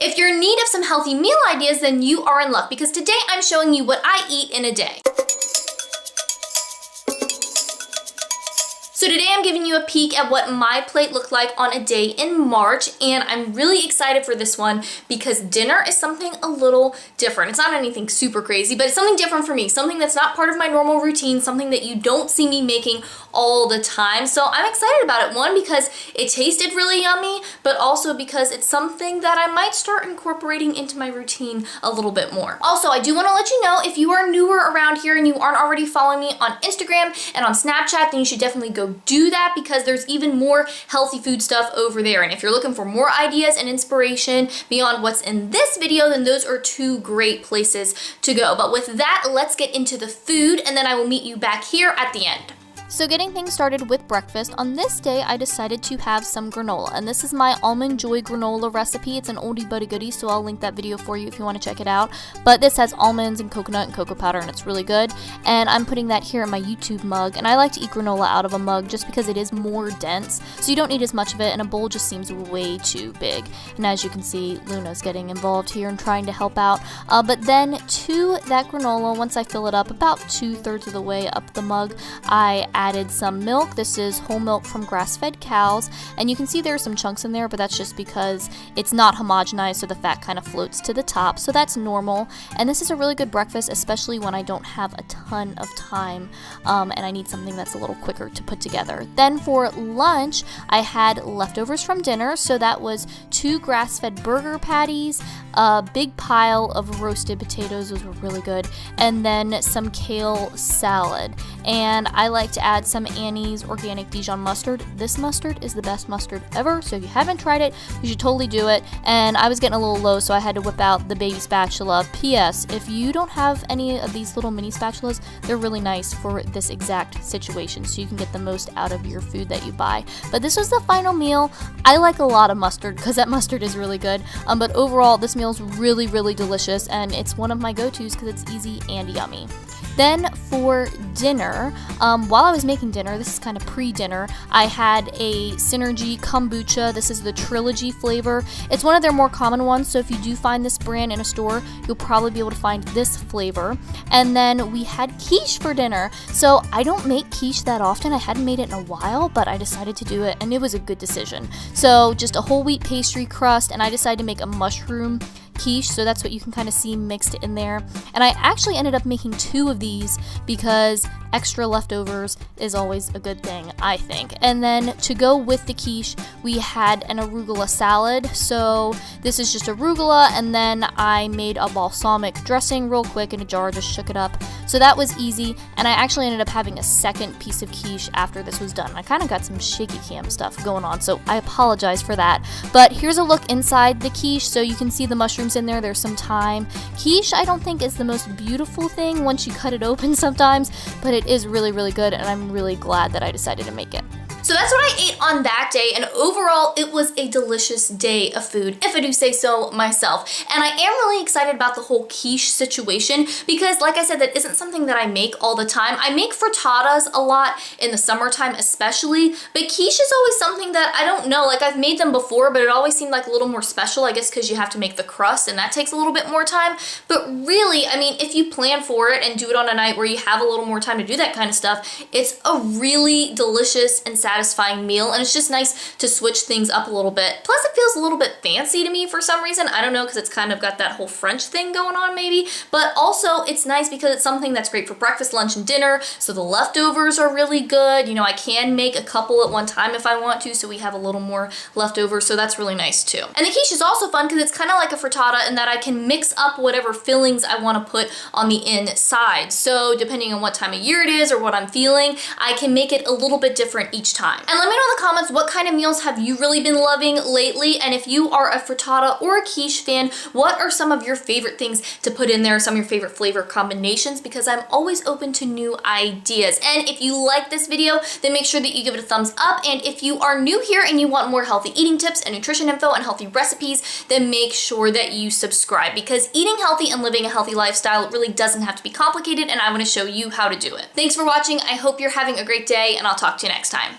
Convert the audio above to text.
If you're in need of some healthy meal ideas, then you are in luck because today I'm showing you what I eat in a day. So today I'm giving you a peek at what my plate looked like on a day in March, and I'm really excited for this one because dinner is something a little different. It's not anything super crazy, but it's something different for me, something that's not part of my normal routine, something that you don't see me making all the time. So I'm excited about it, one, because it tasted really yummy, but also because it's something that I might start incorporating into my routine a little bit more. Also, I do want to let you know, if you are newer around here and you aren't already following me on Instagram and on Snapchat, then you should definitely go do that because there's even more healthy food stuff over there. And if you're looking for more ideas and inspiration beyond what's in this video, then those are two great places to go. But with that, let's get into the food, and then I will meet you back here at the end. So getting things started with breakfast, on this day I decided to have some granola, and this is my Almond Joy granola recipe. It's an oldie but a goodie, so I'll link that video for you if you want to check it out. But this has almonds and coconut and cocoa powder, and it's really good. And I'm putting that here in my YouTube mug, and I like to eat granola out of a mug just because it is more dense, so you don't need as much of it, and a bowl just seems way too big. And as you can see, Luna's getting involved here and trying to help out. But then to that granola, once I fill it up about 2/3 of the way up the mug, I added some milk. This is whole milk from grass-fed cows, and you can see there are some chunks in there, but that's just because it's not homogenized, so the fat kind of floats to the top, so that's normal. And this is a really good breakfast, especially when I don't have a ton of time and I need something that's a little quicker to put together. Then for lunch, I had leftovers from dinner, so that was 2 grass-fed burger patties, a big pile of roasted potatoes, those were really good, and then some kale salad. And I like to add some Annie's organic Dijon mustard. This mustard is the best mustard ever, so if you haven't tried it, you should totally do it. And I was getting a little low, so I had to whip out the baby spatula. P.S. If you don't have any of these little mini spatulas, they're really nice for this exact situation, so you can get the most out of your food that you buy. But this was the final meal. I like a lot of mustard because that mustard is really good, but overall this meal is really, really delicious, and it's one of my go-tos because it's easy and yummy. Then for dinner, while I was making dinner, this is kind of pre-dinner, I had a Synergy kombucha. This is the Trilogy flavor. It's one of their more common ones, so if you do find this brand in a store, you'll probably be able to find this flavor. And then we had quiche for dinner. So I don't make quiche that often. I hadn't made it in a while, but I decided to do it, and it was a good decision. So just a whole wheat pastry crust, and I decided to make a mushroom quiche, so that's what you can kind of see mixed in there. And I actually ended up making 2 of these because extra leftovers is always a good thing, I think. And then to go with the quiche, we had an arugula salad. So this is just arugula, and then I made a balsamic dressing real quick in a jar, just shook it up. So that was easy, and I actually ended up having a second piece of quiche after this was done. I kind of got some shaky cam stuff going on, so I apologize for that. But here's a look inside the quiche, so you can see the mushrooms in there. There's some thyme. Quiche I don't think is the most beautiful thing once you cut it open sometimes, but it is really, really good, and I'm really glad that I decided to make it. So that's what I ate on that day, and overall it was a delicious day of food, if I do say so myself. And I am really excited about the whole quiche situation because, like I said, that isn't something that I make all the time. I make frittatas a lot in the summertime especially, but quiche is always something that I don't know, like I've made them before, but it always seemed like a little more special, I guess because you have to make the crust and that takes a little bit more time. But really, I mean, if you plan for it and do it on a night where you have a little more time to do that kind of stuff, it's a really delicious and satisfying meal, and it's just nice to switch things up a little bit. Plus it feels a little bit fancy to me for some reason. I don't know, because it's kind of got that whole French thing going on maybe, but also it's nice because it's something that's great for breakfast, lunch, and dinner, so the leftovers are really good. You know, I can make a couple at one time if I want to, so we have a little more leftovers, so that's really nice too. And the quiche is also fun because it's kind of like a frittata in that I can mix up whatever fillings I want to put on the inside. So depending on what time of year it is or what I'm feeling, I can make it a little bit different each time. And let me know in the comments what kind of meals have you really been loving lately, and if you are a frittata or a quiche fan, what are some of your favorite things to put in there, some of your favorite flavor combinations, because I'm always open to new ideas. And if you like this video, then make sure that you give it a thumbs up, and if you are new here and you want more healthy eating tips and nutrition info and healthy recipes, then make sure that you subscribe, because eating healthy and living a healthy lifestyle really doesn't have to be complicated, and I want to show you how to do it. Thanks for watching. I hope you're having a great day, and I'll talk to you next time.